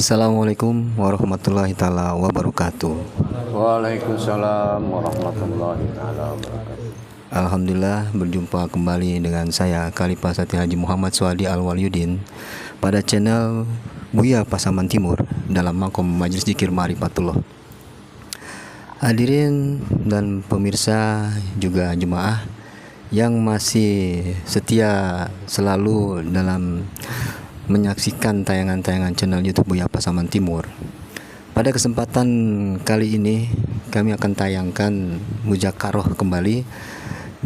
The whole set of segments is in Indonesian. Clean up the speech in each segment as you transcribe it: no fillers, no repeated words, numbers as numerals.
Assalamualaikum warahmatullahi taala wabarakatuh. Waalaikumsalam warahmatullahi taala wabarakatuh. Alhamdulillah berjumpa kembali dengan saya Khalifah Satya Haji Muhammad Suwadi Al-Walyudin pada channel Buya Pasaman Timur dalam makom Majelis Zikir Ma'rifatullah. Hadirin dan pemirsa juga jemaah yang masih setia selalu dalam menyaksikan tayangan-tayangan channel YouTube Buya Pasaman Timur. Pada kesempatan kali ini kami akan tayangkan Mudzakarah kembali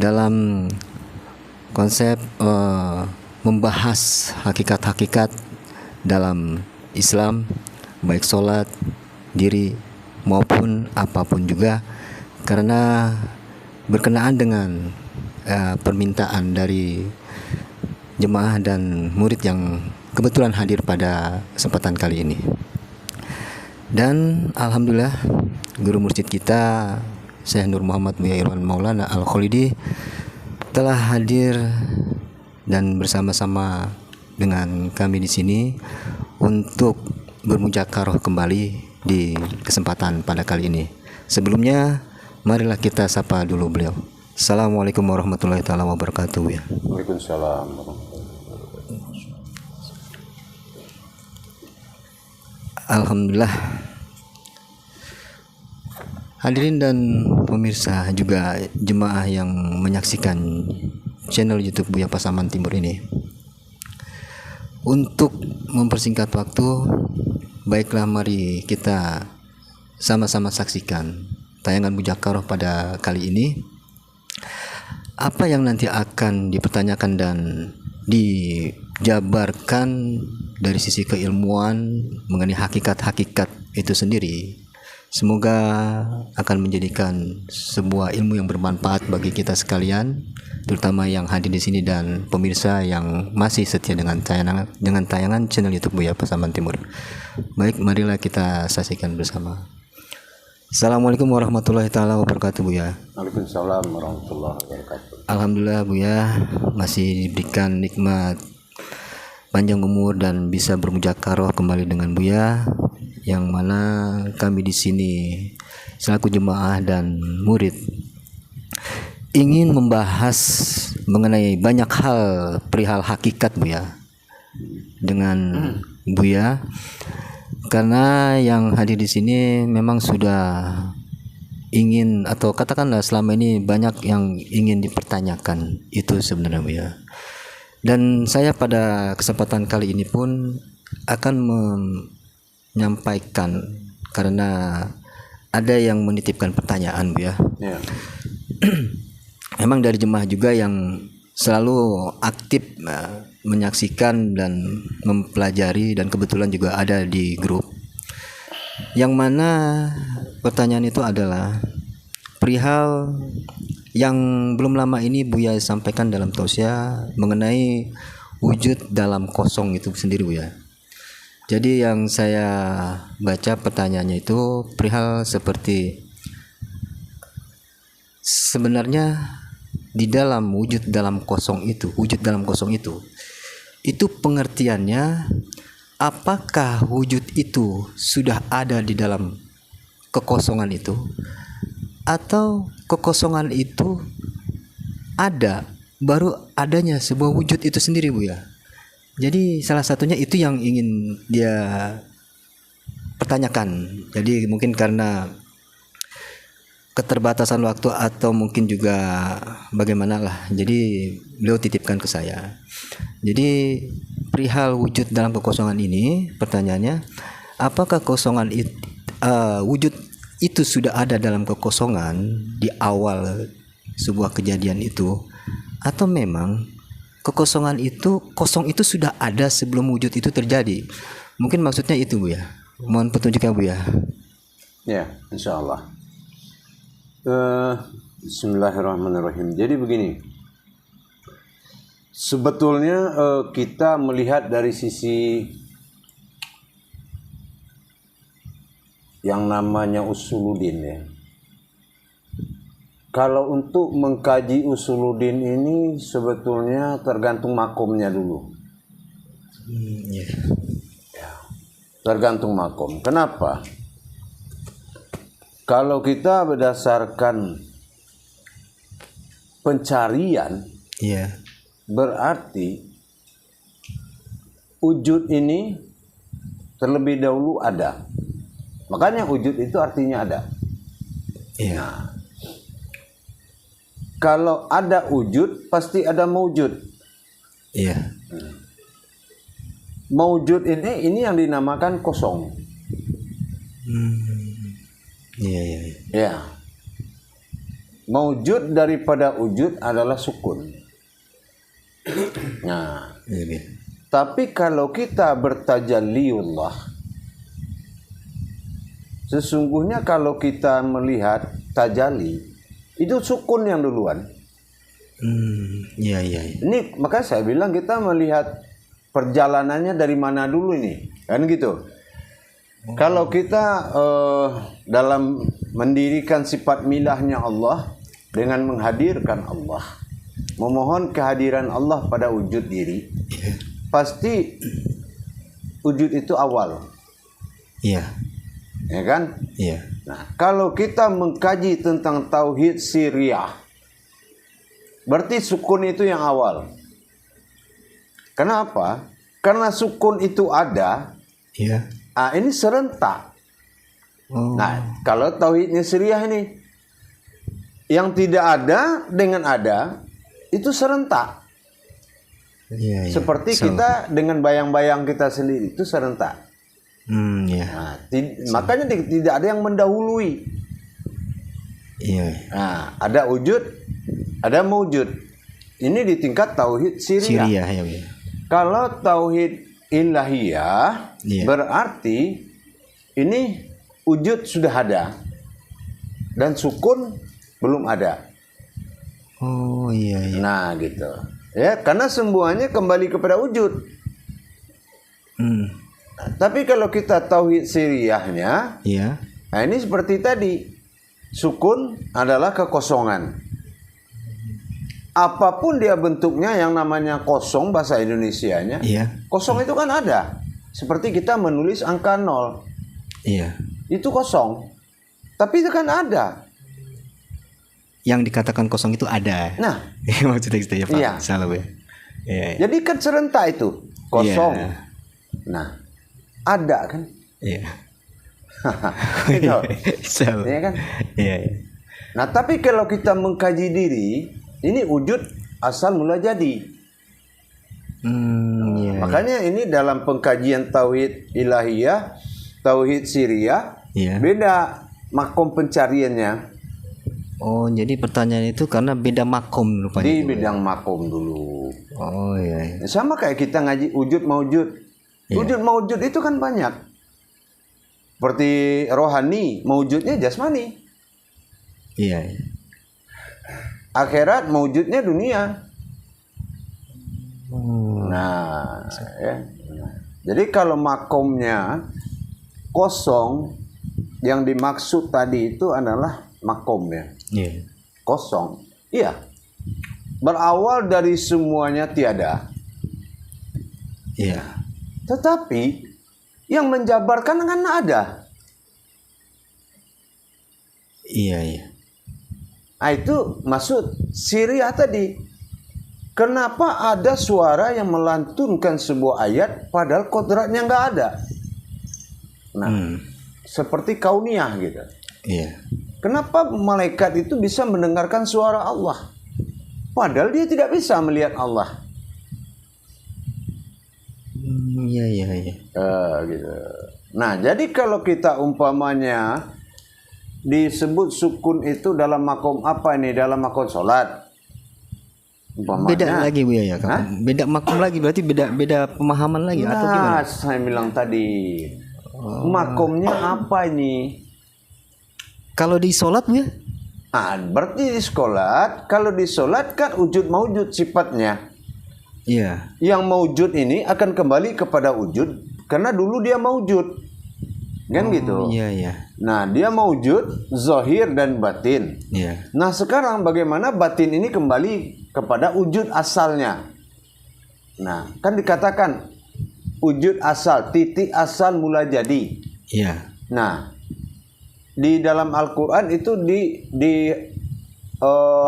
dalam konsep membahas hakikat-hakikat dalam Islam, baik sholat, diri maupun apapun juga, karena berkenaan dengan permintaan dari jemaah dan murid yang kebetulan hadir pada kesempatan kali ini. Dan alhamdulillah guru mursyid kita Syekh Nur Muhammad Buya Irwan Maulana Al-Khalidi telah hadir dan bersama-sama dengan kami di sini untuk bermudzakarah kembali di kesempatan pada kali ini. Sebelumnya marilah kita sapa dulu beliau. Assalamualaikum warahmatullahi taala wabarakatuh ya. Waalaikumsalam warahmatullahi. Alhamdulillah. Hadirin dan pemirsa juga jemaah yang menyaksikan channel YouTube Buya Pasaman Timur ini. Untuk mempersingkat waktu, baiklah mari kita sama-sama saksikan tayangan Mudzakarah pada kali ini. Apa yang nanti akan dipertanyakan dan dijabarkan dari sisi keilmuan mengenai hakikat-hakikat itu sendiri, semoga akan menjadikan sebuah ilmu yang bermanfaat bagi kita sekalian, terutama yang hadir di sini dan pemirsa yang masih setia dengan tayangan channel YouTube Buya Pasaman Timur. Baik, marilah kita saksikan bersama. Assalamualaikum warahmatullahi taala wabarakatuh Buya. Waalaikumsalam warahmatullahi wabarakatuh. Alhamdulillah Buya masih diberikan nikmat panjang umur dan bisa bermudzakarah kembali dengan Buya, yang mana kami di sini selaku jemaah dan murid ingin membahas mengenai banyak hal perihal hakikat Buya dengan Buya, karena yang hadir di sini memang sudah ingin, atau katakanlah selama ini banyak yang ingin dipertanyakan itu sebenarnya Buya. Dan saya pada kesempatan kali ini pun akan menyampaikan, karena ada yang menitipkan pertanyaan Buya. Ya. Memang dari jemaah juga yang selalu aktif menyaksikan dan mempelajari, dan kebetulan juga ada di grup, yang mana pertanyaan itu adalah perihal yang belum lama ini Buya sampaikan dalam tausiah mengenai wujud dalam kosong itu sendiri Buya. Jadi yang saya baca pertanyaannya itu perihal seperti, sebenarnya di dalam wujud dalam kosong itu pengertiannya, apakah wujud itu sudah ada di dalam kekosongan itu, atau kekosongan itu ada baru adanya sebuah wujud itu sendiri Buya. Jadi salah satunya itu yang ingin dia pertanyakan. Jadi mungkin karena keterbatasan waktu atau mungkin juga bagaimana lah, jadi beliau titipkan ke saya. Jadi perihal wujud dalam kekosongan ini, pertanyaannya, apakah wujud itu sudah ada dalam kekosongan di awal sebuah kejadian itu, atau memang kekosongan itu, kosong itu sudah ada sebelum wujud itu terjadi? Mungkin maksudnya itu Buya. Mohon petunjuknya Buya. Ya, insyaallah. Bismillahirrahmanirrahim. Jadi begini, sebetulnya kita melihat dari sisi yang namanya usuluddin ya. Kalau untuk mengkaji usuluddin ini sebetulnya tergantung makomnya dulu. Yeah. Ya. Tergantung makom. Kenapa? Kalau kita berdasarkan pencarian, Iya. berarti wujud ini terlebih dahulu ada. Makanya wujud itu artinya ada. Iya. Kalau ada wujud, pasti ada maujud. Iya. Maujud ini yang dinamakan kosong. Iya, iya. Ya. Maujud daripada wujud adalah sukun. Nah, Iya. tapi kalau kita bertajalliullah, sesungguhnya kalau kita melihat tajalli, itu sukun yang duluan. Iya, iya. Ini maka saya bilang kita melihat perjalanannya dari mana dulu ini, kan gitu. Kalau kita dalam mendirikan sifat milahnya Allah dengan menghadirkan Allah, memohon kehadiran Allah pada wujud diri, pasti wujud itu awal. Iya. Ya kan? Iya. Nah, kalau kita mengkaji tentang tauhid siriyah, berarti sukun itu yang awal. Kenapa? Karena sukun itu ada, Iya. ini serentak. Oh. Nah, kalau tauhidnya siriyah ini, yang tidak ada dengan ada, itu serentak. Iya, iya. Seperti kita dengan bayang-bayang kita sendiri, itu serentak. Iya. Nah, makanya tidak ada yang mendahului. Iya. Nah, ada wujud, ada maujud. Ini di tingkat tauhid siriyah. Siriyah, ya, ya. Kalau tauhid ilahiyah, Iya. berarti ini wujud sudah ada dan sukun belum ada. Oh, iya, iya. Nah, gitu. Ya, karena semuanya kembali kepada wujud. Nah, tapi kalau kita tauhid siriyahnya, Iya. nah ini seperti tadi, sukun adalah kekosongan. Apapun dia bentuknya, yang namanya kosong bahasa Indonesianya, Iya. kosong itu kan ada. Seperti kita menulis angka 0, Iya. itu kosong. Tapi itu kan ada. Yang dikatakan kosong itu ada. Nah, Maksudnya gitu ya, Pak. Iya. Salah, ya. Iya. jadi kan serentak itu, kosong. Iya. Nah, ada kan? Iya. Gitu. Salah. Iya kan? Iya, iya. Nah, tapi kalau kita mengkaji diri, ini wujud asal mula jadi. Iya. Makanya ini dalam pengkajian tauhid ilahiyah, tauhid siriyah, Iya. beda makom pencariannya. Oh, jadi pertanyaan itu karena beda makom rupanya. Di bidang makom dulu. Oh, iya, iya. Sama kayak kita ngaji wujud maujud. Iya. Wujud maujud itu kan banyak. Seperti rohani, maujudnya jasmani. Iya, iya. Akhirat maujudnya dunia. Oh. Nah, ya. Jadi kalau makomnya kosong, yang dimaksud tadi itu adalah makomnya. Iya. Kosong. Iya. Berawal dari semuanya tiada. Iya. Tetapi yang menjabarkan kan ada. Iya, iya. Nah, itu maksud siriyah tadi. Kenapa ada suara yang melantunkan sebuah ayat padahal kodratnya nggak ada? Nah, seperti kauniyah gitu. Iya. Kenapa malaikat itu bisa mendengarkan suara Allah? Padahal dia tidak bisa melihat Allah. Iya, iya, iya. Gitu. Nah, jadi kalau kita umpamanya disebut sukun itu dalam makom apa ini? Dalam makom sholat. Umpamanya. Beda lagi Bu ya, Kak. Hah? Beda makom lagi, berarti beda pemahaman lagi atau gimana? Nah, saya bilang tadi. Makomnya apa ini? Kalau di sholat Bu ya? Ah, berarti di sholat, kalau di sholat kan wujud maujud sifatnya. Iya. Yang maujud ini akan kembali kepada wujud karena dulu dia maujud. Kan gitu. Iya, iya. Nah, dia maujud zahir dan batin. Iya. Nah, sekarang bagaimana batin ini kembali kepada wujud asalnya? Nah, kan dikatakan wujud asal, titik asal mula jadi. Iya. Nah, di dalam Al-Quran itu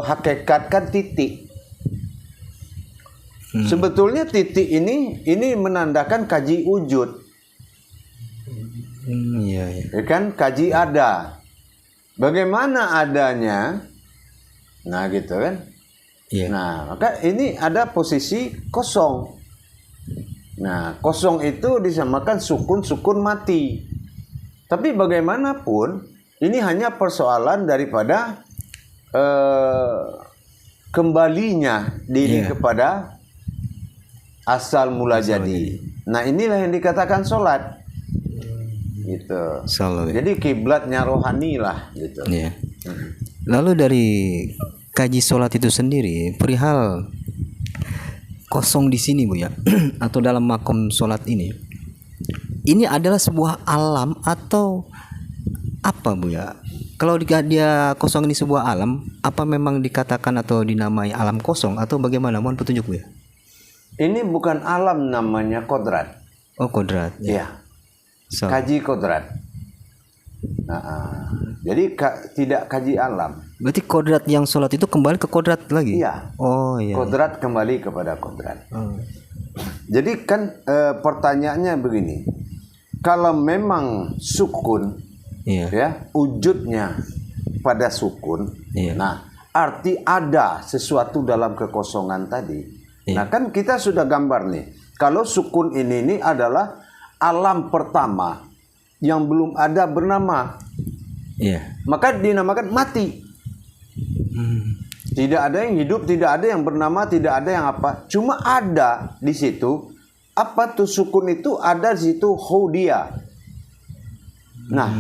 hakikatkan titik. Sebetulnya titik ini menandakan kaji wujud. Iya, iya. Ya kan, kaji ada. Bagaimana adanya? Nah, gitu kan. Iya. Nah, maka ini ada posisi kosong. Nah, kosong itu disamakan sukun mati. Tapi bagaimanapun, ini hanya persoalan daripada kembalinya diri kepada asal mula jadi. Nah, inilah yang dikatakan sholat. Gitu. Jadi kiblatnya rohani lah gitu. Iya. Lalu dari kaji sholat itu sendiri, perihal kosong di sini Bu ya, atau dalam makom sholat ini adalah sebuah alam atau apa Bu ya? Kalau dia kosong ini sebuah alam, apa memang dikatakan atau dinamai alam kosong atau bagaimana? Mohon petunjuk Bu ya. Ini bukan alam, namanya kodrat. Oh, kodrat. Iya. Kaji kodrat. Nah, jadi tidak kaji alam. Berarti kodrat yang sholat itu kembali ke kodrat lagi? Iya. Oh iya. Kodrat kembali kepada kodrat. Jadi kan pertanyaannya begini. Kalau memang sukun, ya wujudnya pada sukun, nah arti ada sesuatu dalam kekosongan tadi. Nah kan kita sudah gambar nih. Kalau sukun ini adalah alam pertama yang belum ada bernama, maka dinamakan mati. Tidak ada yang hidup, tidak ada yang bernama, tidak ada yang apa. Cuma ada di situ. Apa tuh sukun itu? Ada di situ hudia. Nah,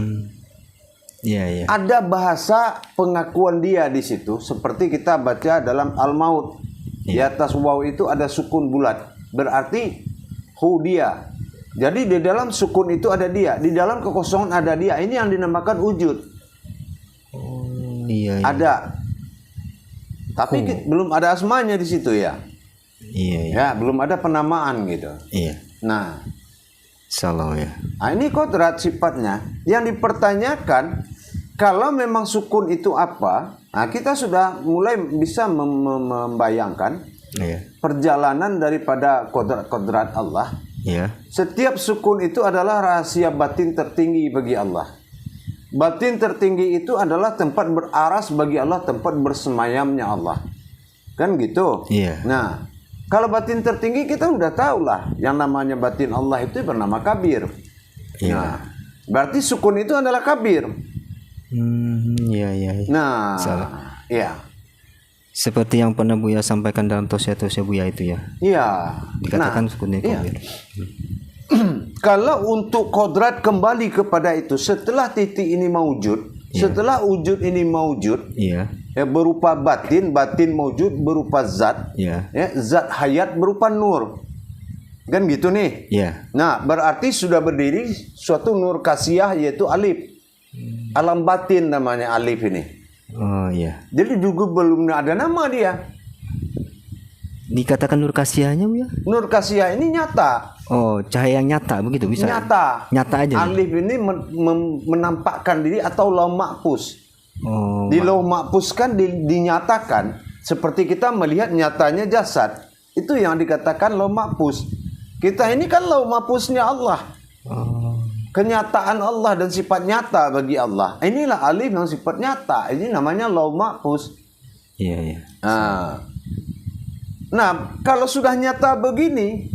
ada bahasa pengakuan dia di situ. Seperti kita baca dalam Al-Maut. Di atas waw itu ada sukun bulat. Berarti hudia. Jadi di dalam sukun itu ada dia, di dalam kekosongan ada dia. Ini yang dinamakan wujud. Ada. Tapi belum ada asmanya di situ ya. Ya, belum ada penamaan gitu. Nah, salah ya. Nah, ini kodrat sifatnya. Yang dipertanyakan, kalau memang sukun itu apa? Nah, kita sudah mulai bisa membayangkan perjalanan daripada kodrat Allah. Setiap sukun itu adalah rahasia batin tertinggi bagi Allah. Batin tertinggi itu adalah tempat beraras bagi Allah, tempat bersemayamnya Allah. Kan gitu? Nah, kalau batin tertinggi kita udah tahu lah. Yang namanya batin Allah itu bernama kabir. Nah, berarti sukun itu adalah kabir. Nah, seperti yang pernah Buya sampaikan dalam tausiah Buya itu ya. Dikatakan sukunnya kabir. Kalau untuk kodrat kembali kepada itu setelah titik ini maujud, setelah wujud ini maujud, berupa batin maujud berupa zat, zat hayat berupa nur, kan gitu nih. Nah, berarti sudah berdiri suatu nur kasiyah yaitu alif, alam batin namanya alif ini. Jadi juga belum ada nama dia. Dikatakan nur kasiyahnya Bu ya? Nur kasiyah ini nyata. Oh, cahaya yang nyata begitu bisa? Nyata aja. Alif ini menampakkan diri atau lauh mahfuz. Di lauh mahfuz kan dinyatakan seperti kita melihat nyatanya jasad. Itu yang dikatakan lauh mahfuz. Kita ini kan lauh mahfuznya Allah. Kenyataan Allah dan sifat nyata bagi Allah. Inilah alif yang sifat nyata. Ini namanya lauh mahfuz. Nah, kalau sudah nyata begini,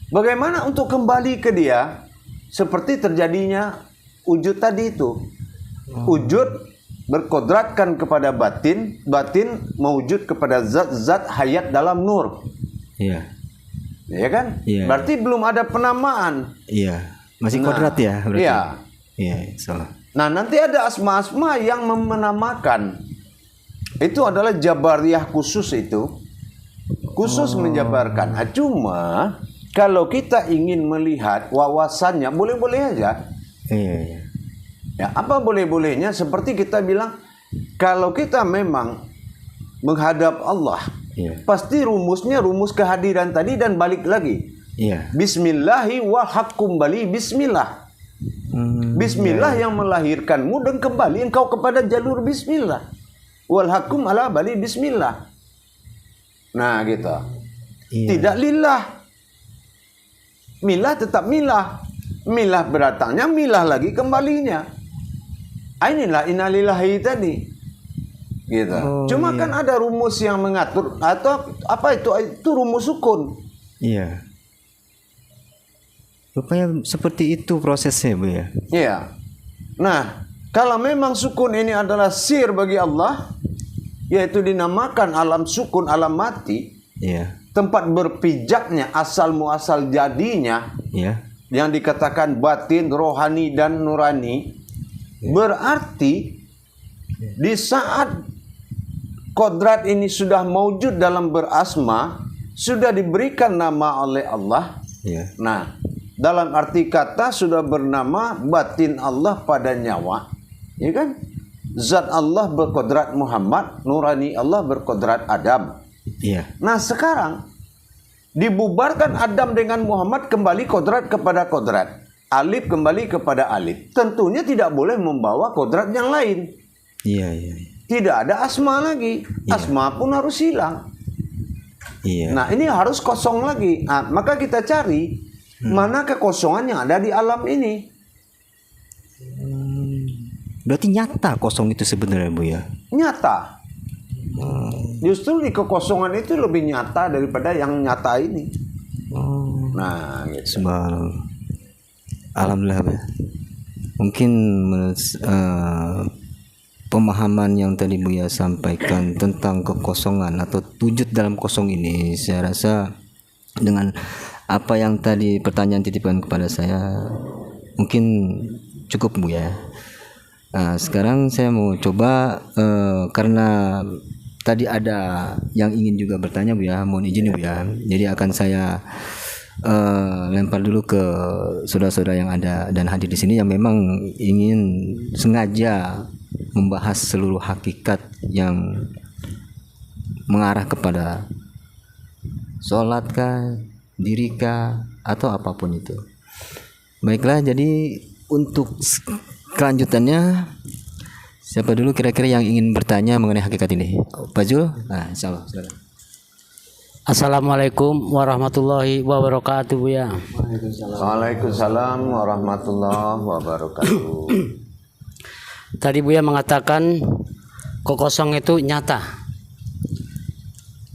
bagaimana untuk kembali ke dia? Seperti terjadinya wujud tadi itu. Wujud berkodratkan kepada batin, batin mewujud kepada zat-zat hayat dalam nur. Ya kan? Berarti belum ada penamaan. Masih kodrat ya berarti. Salah. Nah, nanti ada asma-asma yang menamakan. Itu adalah jabariyah khusus itu. Khusus menjabarkan. Cuma kalau kita ingin melihat wawasannya, boleh-boleh aja. Ya, apa boleh-bolehnya? Seperti kita bilang, kalau kita memang menghadap Allah, pasti rumusnya rumus kehadiran tadi dan balik lagi. Iya. Bismillahi wal haq, kembali bismillah. Bismillah yang melahirkanmu dan kembali engkau kepada jalur bismillah. Wal hakum ala bali bismillah. Nah gitu. Iya. Tidak lillah. Milah tetap milah. Milah berdatangnya, milah lagi kembalinya. Inilah innalillahi tadi. Gitu. Cuma iya. kan ada rumus yang mengatur atau apa itu? Itu rumus sukun. Iya. Rupanya seperti itu prosesnya, Bu ya. Iya. Nah, kalau memang sukun ini adalah sir bagi Allah, yaitu dinamakan alam sukun, alam mati, Iya. tempat berpijaknya asal muasal jadinya, Iya. yang dikatakan batin, rohani dan nurani, berarti di saat kodrat ini sudah maujud dalam berasma, sudah diberikan nama oleh Allah. Iya. Nah, dalam arti kata sudah bernama batin Allah pada nyawa, ya kan? Zat Allah berkodrat Muhammad, nurani Allah berkodrat Adam. Iya. Nah sekarang dibubarkan Adam dengan Muhammad, kembali kodrat kepada kodrat, alif kembali kepada alif. Tentunya tidak boleh membawa kodrat yang lain. Iya. Iya. Tidak ada asma lagi. Asma pun harus hilang. Iya. Nah ini harus kosong lagi. Nah, maka kita cari mana kekosongan yang ada di alam ini. Berarti nyata kosong itu sebenarnya, Bu ya. Nyata. Justru di kekosongan itu lebih nyata daripada yang nyata ini. Nah, gitu. Subhanallah. Alhamdulillah, Bu. Mungkin menurut pemahaman yang tadi Buya sampaikan tentang kekosongan atau wujud dalam kosong ini, saya rasa dengan apa yang tadi pertanyaan titipan kepada saya mungkin cukup, Bu ya. Nah, sekarang saya mau coba karena tadi ada yang ingin juga bertanya, Bu ya, mohon izin, Bu ya. Jadi akan saya lempar dulu ke saudara-saudara yang ada dan hadir di sini yang memang ingin sengaja membahas seluruh hakikat yang mengarah kepada sholat kah, diri kah, atau apapun itu. Baiklah, jadi untuk kelanjutannya, siapa dulu kira-kira yang ingin bertanya mengenai hakikat ini? Pak Zul? Nah, insyaallah. Silakan. Assalamualaikum warahmatullahi wabarakatuh, Buya. Waalaikumsalam warahmatullahi wabarakatuh. Tadi Buya mengatakan kekosong itu nyata.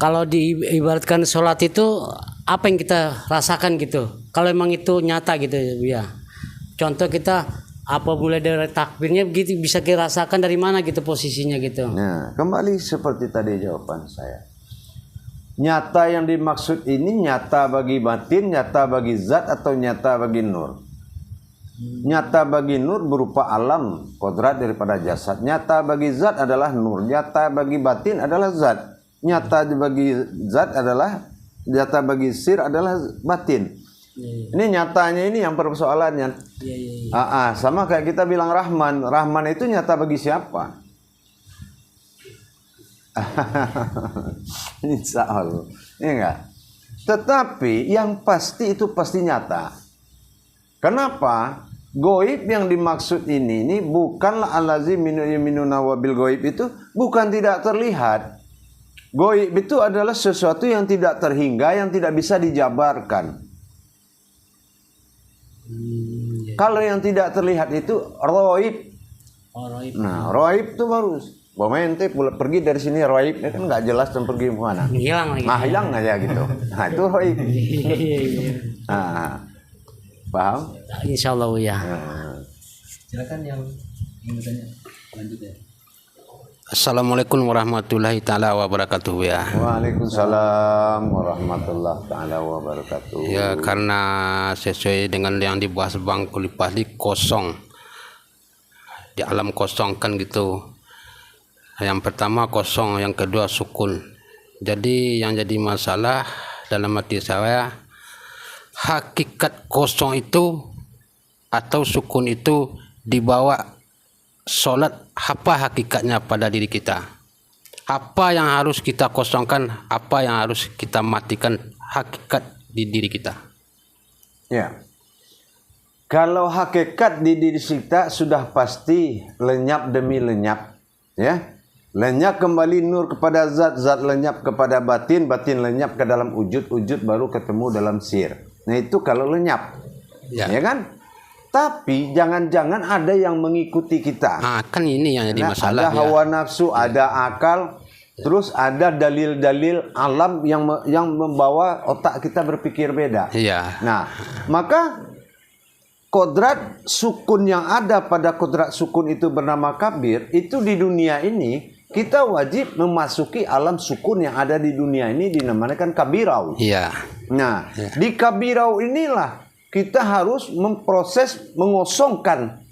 Kalau diibaratkan sholat itu apa yang kita rasakan gitu? Kalau emang itu nyata gitu, Buya. Contoh kita apa mulai dari takbirnya begitu bisa kita rasakan dari mana gitu posisinya gitu. Nah, kembali seperti tadi jawaban saya. Nyata yang dimaksud ini nyata bagi batin, nyata bagi zat, atau nyata bagi nur. Nyata bagi nur berupa alam kodrat daripada jasad. Nyata bagi zat adalah nur. Nyata bagi batin adalah zat. Nyata bagi zat adalah, nyata bagi sir adalah batin. Ini nyatanya ini yang persoalannya. Sama kayak kita bilang Rahman. Rahman itu nyata bagi siapa? Insya Allah. Ya enggak? Tetapi yang pasti itu pasti nyata. Kenapa? Goib yang dimaksud ini bukanlah allazi minuna wabil goib, itu bukan tidak terlihat. Goib itu adalah sesuatu yang tidak terhingga, yang tidak bisa dijabarkan. Kalau yang tidak terlihat itu roib. Nah, roib itu baru ente pergi dari sini roib, kan nggak jelas dan pergi kemana. Hilang lagi. Nah, hilang aja gitu. Nah, itu roib. Nah, paham? Insyaallah, Buya. Silakan yang ingin bertanya lanjut ya. Assalamualaikum warahmatullahi taala wabarakatuh, Buya. Waalaikumsalam warahmatullahi taala wabarakatuh. Ya, karena sesuai dengan yang dibahas Bang Kulipahli, kosong. Di alam kosong kan gitu. Yang pertama kosong, yang kedua sukun. Jadi yang jadi masalah dalam hati saya, hakikat kosong itu atau sukun itu dibawa sholat, apa hakikatnya pada diri kita? Apa yang harus kita kosongkan? Apa yang harus kita matikan hakikat di diri kita? Ya. Kalau hakikat di diri kita sudah pasti lenyap demi lenyap, ya. Lenyap kembali nur kepada zat, zat lenyap kepada batin, batin lenyap ke dalam wujud, wujud baru ketemu dalam sir. Nah itu kalau lenyap, ya kan? Tapi jangan-jangan ada yang mengikuti kita. Kan ini yang jadi masalah. Ada hawa nafsu, ada akal, terus ada dalil-dalil alam yang membawa otak kita berpikir beda. Iya. Nah, maka kodrat sukun yang ada pada kodrat sukun itu bernama kabir, itu di dunia ini kita wajib memasuki alam sukun yang ada di dunia ini dinamakan kabirau. Iya. Nah, di kabirau inilah kita harus memproses, mengosongkan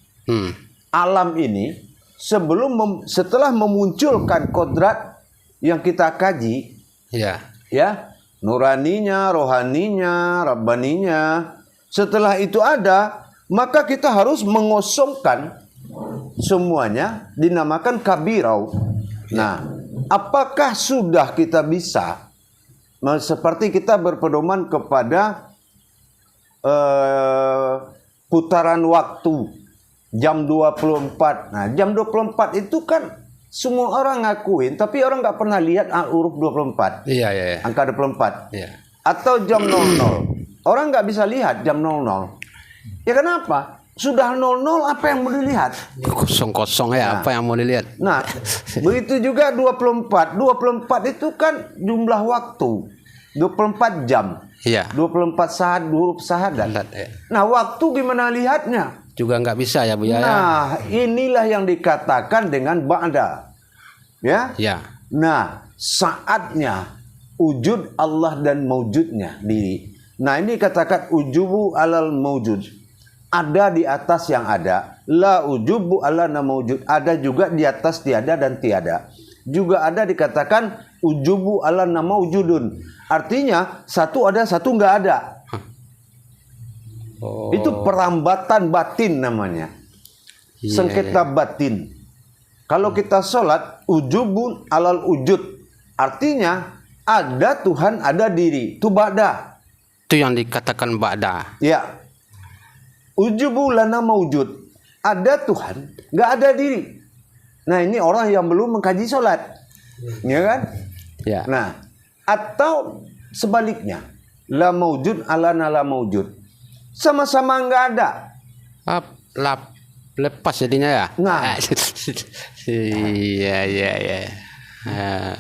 alam ini setelah memunculkan kodrat yang kita kaji. Iya. Ya, nuraninya, rohaninya, rabbaninya. Setelah itu ada, maka kita harus mengosongkan semuanya dinamakan kabirau. Nah, apakah sudah kita bisa seperti kita berpedoman kepada putaran waktu jam 24. Nah, jam 24 itu kan semua orang ngakuin, tapi orang nggak pernah lihat huruf 24. Iya, iya, iya. Angka 24. Iya. Atau jam 00. Orang nggak bisa lihat jam 00. Ya kenapa? Sudah 00 apa yang mau dilihat? Kosong-kosong ya, apa yang mau dilihat? Nah, begitu juga 24. 24 itu kan jumlah waktu. 24 jam. Iya. 24 saat, 20 sahadat. Ya. Nah, waktu gimana lihatnya? Juga nggak bisa ya, Bu ya. Nah, inilah yang dikatakan dengan ba'da. Ya? Ya. Nah, saatnya wujud Allah dan maujudnya diri. Nah, ini katakan ujubu alal maujud. Ada di atas yang ada. La ujubu ala na maujud. Ada juga di atas tiada dan tiada. Juga ada dikatakan ujubu ala na maujudun. Artinya satu ada, satu nggak ada. Oh. Itu perambatan batin namanya. Sengketa batin. Kalau kita sholat, ujubun alal ujud. Artinya ada Tuhan, ada diri. Itu ba'da. Itu yang dikatakan ba'da. Ya. Ujubu lana maujud. Ada Tuhan, nggak ada diri. Nah, ini orang yang belum mengkaji sholat. Ya kan? Ya. Nah, atau sebaliknya. La maujud ala la maujud. Sama-sama nggak ada. Lepas jadinya ya. Nah. Iya, iya, iya.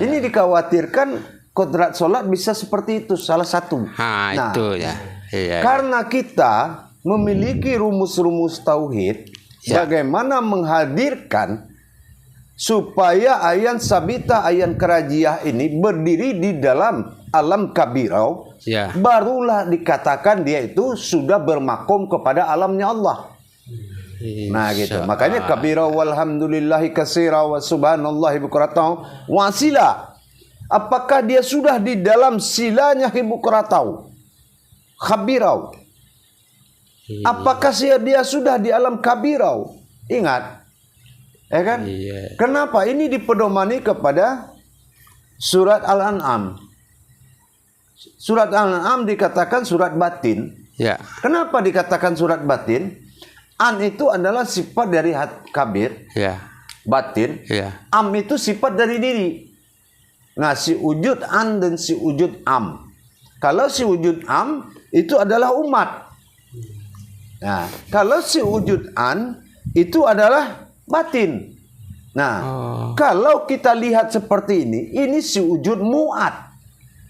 Ini dikhawatirkan kodrat sholat bisa seperti itu, salah satu. Nah, itu ya. Iya. Karena kita memiliki rumus-rumus tauhid, bagaimana menghadirkan supaya ayan sabita, ayan kerajiah ini berdiri di dalam alam kabirau, barulah dikatakan dia itu sudah bermakom kepada alamnya Allah. Nah gitu. Makanya kabirau walhamdulillahi katsira wa subhanallahi bukratan wasila. Apakah dia sudah di dalam silanya hibukratau? Kabirau. Apakah dia sudah di alam kabirau? Ingat. Ya kan? Kenapa? Ini dipedomani kepada surat Al-An'am. Surat Al-An'am dikatakan surat batin. Ya. Kenapa dikatakan surat batin? An itu adalah sifat dari kabir. Ya. Batin. Ya. Am itu sifat dari diri. Nah, si wujud an dan si wujud am. Kalau si wujud am itu adalah umat. Nah, kalau si wujud an itu adalah batin. Nah, kalau kita lihat seperti ini si wujud mu'ad.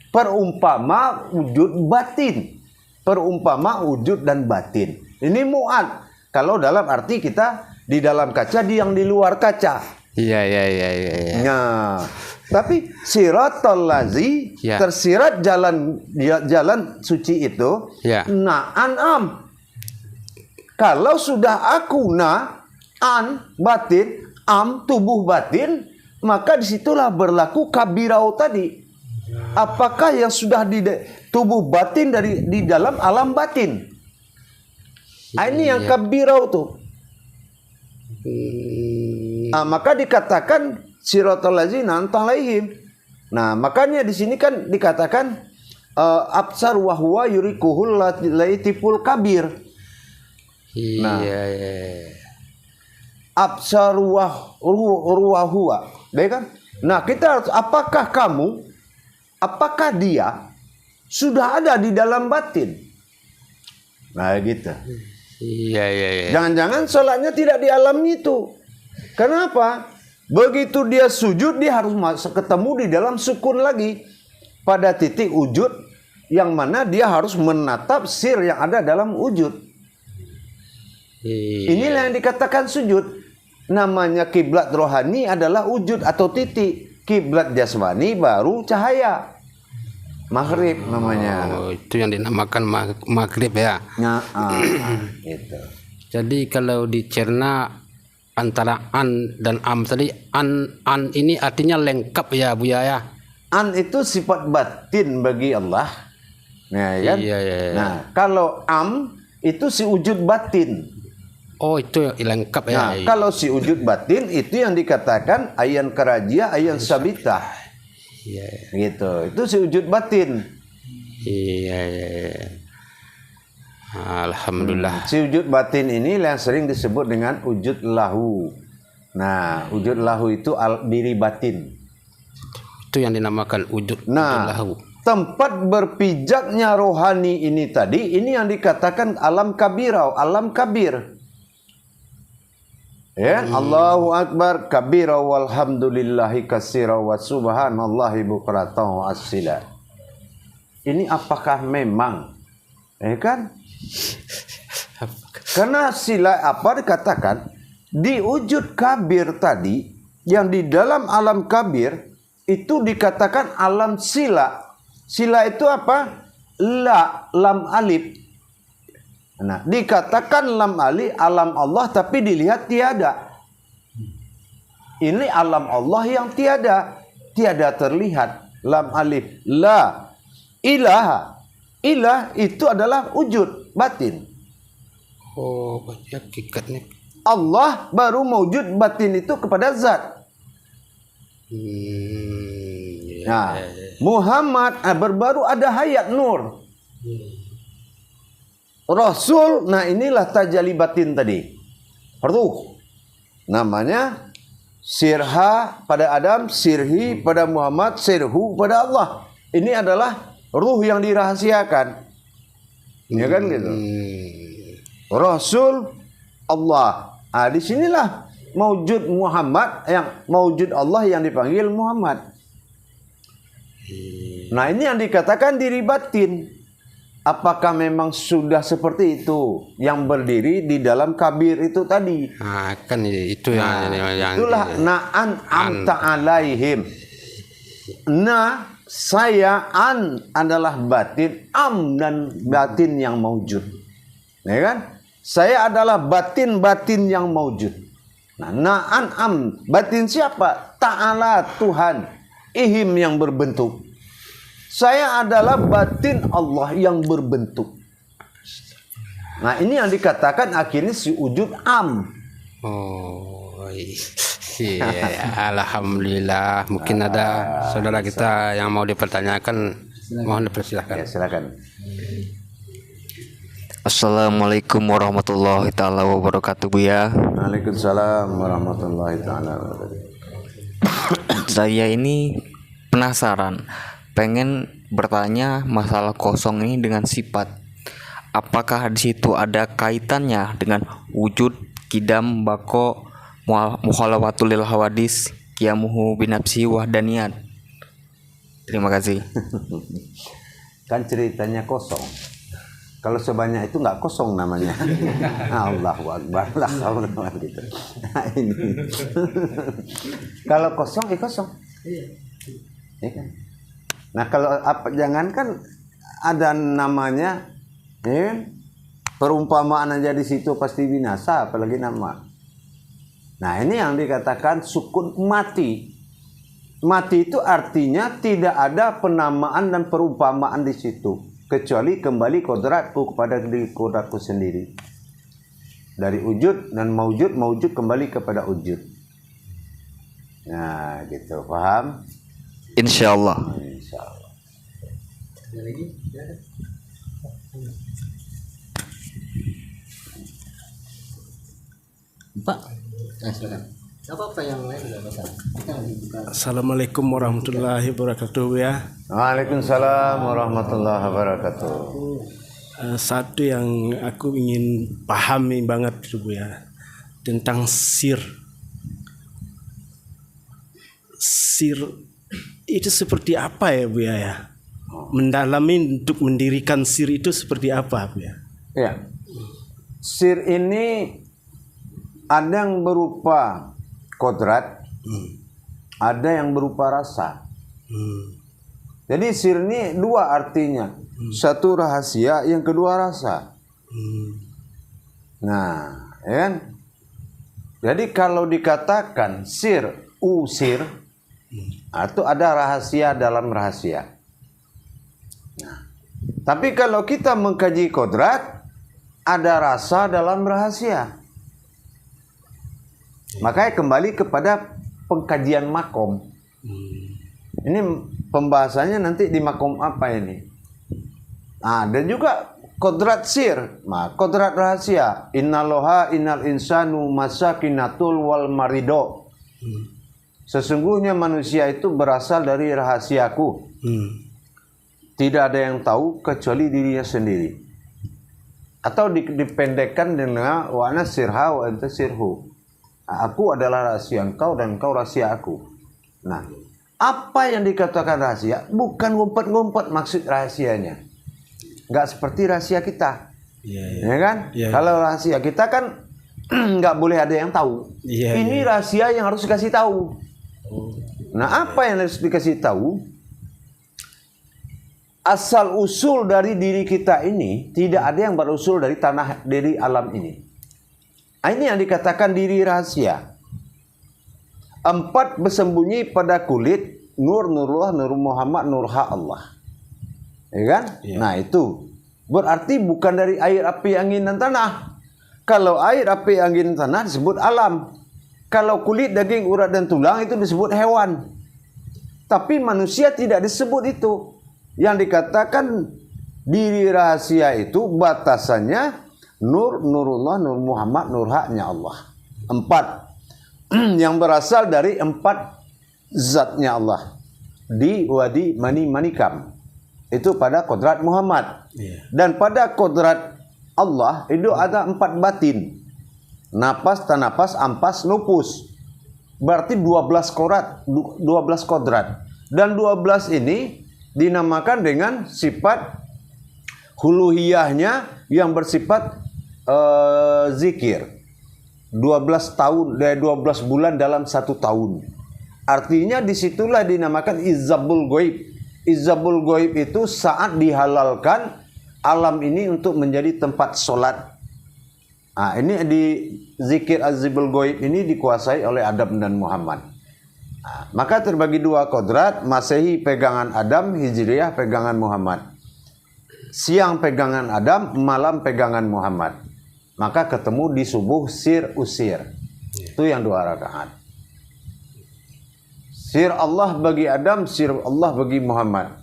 Perumpama wujud batin. Perumpama wujud dan batin. Ini mu'ad. Kalau dalam arti kita di dalam kaca, di yang di luar kaca. Iya. Nah, tapi siratal lazi, tersirat jalan suci itu. Nah, an'am. Kalau sudah aku an batin, am tubuh batin, maka disitulah berlaku kabirau tadi. Apakah yang sudah di tubuh batin di dalam alam batin? Ini yang kabirau tuh. Maka dikatakan siratal ladzina an'amta alaihim. Nah, makanya di sini kan dikatakan absar wa huwa yurikuhul laitiful kabir. Nah. Iya. Absar wa huwa. Baik kan? Nah, kita harus apakah dia sudah ada di dalam batin? Nah, gitu. Iya. Jangan-jangan sholatnya tidak di alam itu. Kenapa? Begitu dia sujud, dia harus ketemu di dalam sukun lagi. Pada titik wujud, yang mana dia harus menatap sir yang ada dalam wujud. Inilah yang dikatakan sujud. Namanya kiblat rohani adalah wujud atau titik. Kiblat jasmani baru cahaya. Maghrib namanya. Oh, itu yang dinamakan maghrib ya. Gitu. Jadi kalau dicerna antara an dan am tadi, an ini artinya lengkap ya Buya ya. An itu sifat batin bagi Allah. Nah, kan? Iya. Nah, kalau am itu si wujud batin. Oh, itu lengkap ya. Nah, kalau si wujud batin itu yang dikatakan ayan karajia, ayan sabita. Iya. Gitu. Itu si wujud batin. Iya. Alhamdulillah. Si wujud batin ini yang sering disebut dengan wujud lahu. Nah, wujud lahu itu diri batin. Itu yang dinamakan wujud lahu. Tempat berpijaknya rohani ini tadi, ini yang dikatakan alam kabirau, alam kabir. Ya, Allahu Akbar kabira walhamdulillahi katsira wa subhanallahi bukratan wa asila. Ini apakah memang kan? Karena sila apa dikatakan di wujud kabir tadi yang di dalam alam kabir itu dikatakan alam sila. Sila itu apa? Lam alif. Nah, dikatakan lam alif alam Allah tapi dilihat tiada. Ini alam Allah yang tiada terlihat. Lam alif la ilaha. Ilah itu adalah wujud batin. Oh, banyak hakikatnya. Allah baru mewujud batin itu kepada zat. Nah, Muhammad baru ada hayat nur. Rasul, nah inilah tajalli batin tadi. Ruh. Namanya sirha pada Adam, sirhi pada Muhammad, sirhu pada Allah. Ini adalah ruh yang dirahasiakan. Ya kan gitu. Rasul Allah. Di sinilah maujud Muhammad yang maujud Allah yang dipanggil Muhammad. Nah, ini yang dikatakan diri batin. Apakah memang sudah seperti itu yang berdiri di dalam kabir itu tadi? Nah, kan itu yang itulah na'an amta alaihim. Nah, saya adalah batin, am dan batin yang maujud. Ya kan? Saya adalah batin yang maujud. Nah, na'an am, batin siapa? Ta'ala Tuhan, ihim yang berbentuk. Saya adalah batin Allah yang berbentuk. Nah, ini yang dikatakan akhirnya si wujud am. Oh, iya. Alhamdulillah. Mungkin ada saudara kita yang mau dipertanyakan, mohon dipersilakan. Ya, silakan. Assalamualaikum warahmatullahi taala wabarakatuh, Buya. Waalaikumsalam warahmatullahi taala wabarakatuh. Saya ini penasaran, pengen bertanya masalah kosong ini dengan sifat. Apakah di situ ada kaitannya dengan wujud, kidam, bako, mukhalawatul lil hawadis, qiyamuhu binafsi wahdaniyat? Terima kasih. Kan ceritanya kosong. Kalau sebanyak itu nggak kosong namanya. Allahu Akbar. Gitu. Nah, ini. Kalau kosong, kosong. Iya kan? Nah, kalau jangankan ada namanya, perumpamaan aja di situ pasti binasa, apalagi nama. Nah, ini yang dikatakan sukun mati. Mati itu artinya tidak ada penamaan dan perumpamaan di situ, kecuali kembali kodratku kepada diri kodratku sendiri. Dari wujud dan maujud kembali kepada wujud. Nah, gitu, paham? Insyaallah. Ada lagi? Pak, silakan. Apa yang lain juga Pak? Kita lagi buka. Assalamualaikum warahmatullahi wabarakatuh ya. Waalaikumsalam warahmatullahi wabarakatuh. Satu yang aku ingin pahami banget Bu ya, tentang sir. Sir itu seperti apa ya Bu ya? Mendalami untuk mendirikan sir itu seperti apa Bu ya? Ya. Sir ini ada yang berupa kodrat, ada yang berupa rasa. Jadi sir ini dua artinya. Satu rahasia, yang kedua rasa. Nah, ya kan? Jadi kalau dikatakan sir, usir, itu ada rahasia dalam rahasia. Nah, tapi kalau kita mengkaji kodrat, ada rasa dalam rahasia. Makanya kembali kepada pengkajian makom. Ini pembahasannya nanti di makom apa ini? Nah, dan juga kodrat sir, kodrat rahasia. Innaloha innal insanu masakinatul wal marido. Sesungguhnya manusia itu berasal dari rahasiaku. Tidak ada yang tahu kecuali dirinya sendiri. Atau dipendekkan dengan wa ana sirha wa anta sirhu. Aku adalah rahasia engkau dan engkau rahasia aku. Nah, apa yang dikatakan rahasia bukan ngumpet-ngumpet maksud rahasianya. Nggak seperti rahasia kita, ya kan? Kalau rahasia kita kan nggak boleh ada yang tahu. Ini rahasia yang harus dikasih tahu. Nah, apa yang harus dikasih tahu? Asal usul dari diri kita ini tidak ada yang berusul dari alam ini. Ini yang dikatakan diri rahasia. 4 bersembunyi pada kulit, nur nurullah, nur Muhammad, nurha Allah. Ya kan? Nah, itu berarti bukan dari air, api, angin, dan tanah. Kalau air, api, angin, dan tanah disebut alam. Kalau kulit, daging, urat, dan tulang itu disebut hewan. Tapi manusia tidak disebut itu. Yang dikatakan diri rahasia itu batasannya nur, nurullah, nur Muhammad, nur haknya Allah. 4 yang berasal dari 4 zatnya Allah. Di wadi mani manikam. Itu pada kodrat Muhammad. Dan pada kodrat Allah itu ada 4 batin. Napas, tanapas, ampas, nupus. Berarti 12 kodrat. Dan 12 ini dinamakan dengan sifat huluhiyahnya yang bersifat zikir. 12 bulan dalam 1 tahun. Artinya disitulah dinamakan izabul goib. Izabul goib itu saat dihalalkan alam ini untuk menjadi tempat solat. Nah, ini di zikir azibul goib ini dikuasai oleh Adam dan Muhammad. Nah, maka terbagi 2 kodrat, Masehi pegangan Adam, Hijriyah pegangan Muhammad. Siang pegangan Adam, malam pegangan Muhammad. Maka ketemu di subuh sir usir. Itu yang 2 rakaat. Sir Allah bagi Adam, sir Allah bagi Muhammad.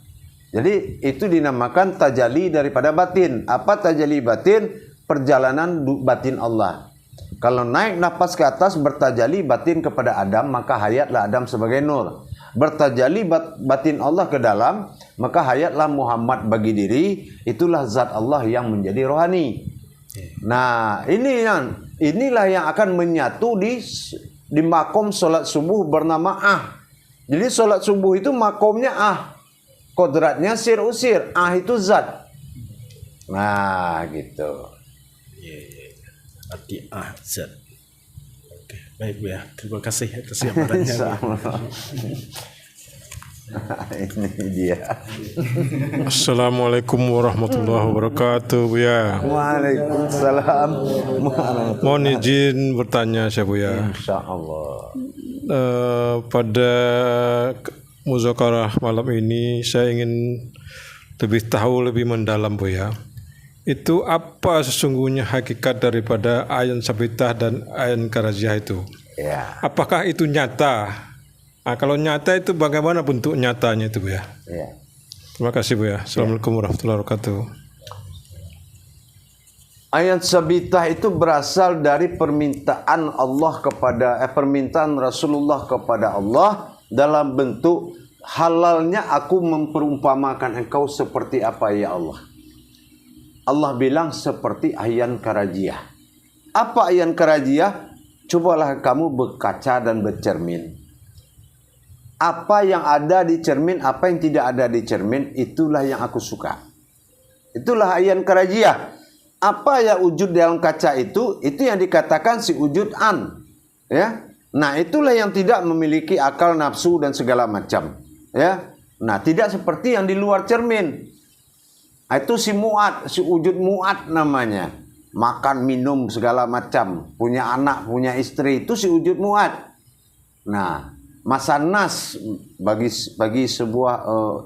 Jadi itu dinamakan tajalli daripada batin. Apa tajalli batin? Perjalanan batin Allah. Kalau naik nafas ke atas bertajalli batin kepada Adam, maka hayatlah Adam sebagai nur. Bertajalli batin Allah ke dalam, maka hayatlah Muhammad bagi diri. Itulah zat Allah yang menjadi rohani. Nah, inilah yang akan menyatu di makom solat subuh bernama Jadi solat subuh itu makomnya kodratnya sir usir, itu zat. Nah, gitu. Arti zat. Oke, baik Bu ya. Terima kasih atas jawabannya. Ini dia. Assalamualaikum warahmatullahi wabarakatuh Bu ya. Waalaikumsalam. Mohon izin bertanya saya Bu ya. Insyaallah. Pada muzakarah malam ini saya ingin lebih tahu lebih mendalam Bu ya. Itu apa sesungguhnya hakikat daripada ayan sabitah dan ayan karaziah itu? Ya. Apakah itu nyata? Nah, kalau nyata itu bagaimana bentuk nyatanya itu Bu ya? Ya. Terima kasih Buya. Assalamualaikum warahmatullahi wabarakatuh. Ayat sabitah itu berasal dari permintaan Allah kepada permintaan Rasulullah kepada Allah dalam bentuk halalnya aku memperumpamakan engkau seperti apa ya Allah. Allah bilang seperti ayan karajiah. Apa ayan karajiah? Cobalah kamu berkaca dan bercermin. Apa yang ada di cermin, apa yang tidak ada di cermin, itulah yang aku suka. Itulah ayan karajiah. Apa yang wujud dalam kaca itu yang dikatakan si wujud an. Ya. Nah, itulah yang tidak memiliki akal, nafsu dan segala macam. Ya. Nah, tidak seperti yang di luar cermin. Itu si muat, si wujud muat namanya. Makan, minum segala macam, punya anak, punya istri, itu si wujud muat. Nah, masanas bagi sebuah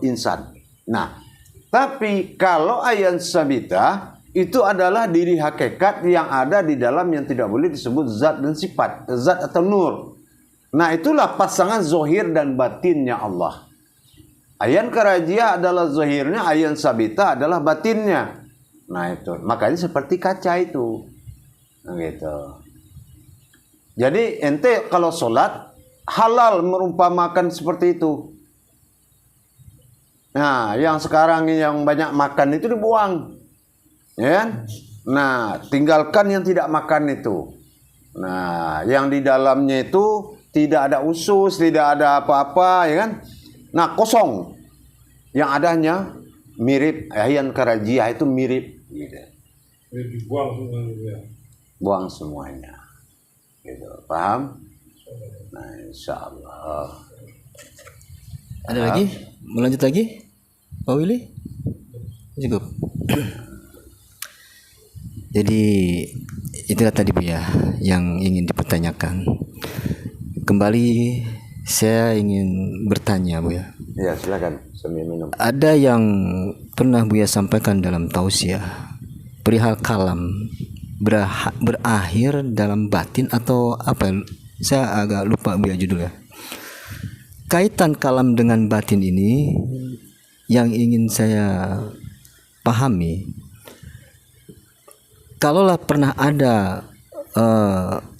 insan. Nah, tapi kalau ayan sabitah itu adalah diri hakikat yang ada di dalam yang tidak boleh disebut zat dan sifat, zat atau nur. Nah, itulah pasangan zohir dan batinnya Allah. Ayan karajiah adalah zahirnya, ayan sabita adalah batinnya. Nah itu, makanya seperti kaca itu. Nah, gitu. Jadi ente kalau sholat halal merumpamakan seperti itu. Nah, yang sekarang yang banyak makan itu dibuang. Ya kan? Nah, tinggalkan yang tidak makan itu. Nah, yang di dalamnya itu tidak ada usus, tidak ada apa-apa, ya kan? Nah, kosong. Yang adanya mirip ayan karajiah itu mirip gitu. Dibuang semuanya. Buang semuanya. Gitu. Paham? Nah, insyaallah. Ada lagi? Mau lanjut lagi? Pak Willy? Cukup. Jadi itulah tadi Bu ya yang ingin dipertanyakan. Kembali saya ingin bertanya Bu ya. Ya, silakan sambil minum. Ada yang pernah Buya sampaikan dalam tausiah perihal kalam berakhir dalam batin atau apa? Saya agak lupa Buya judulnya. Kaitan kalam dengan batin ini yang ingin saya pahami. Kalaulah pernah ada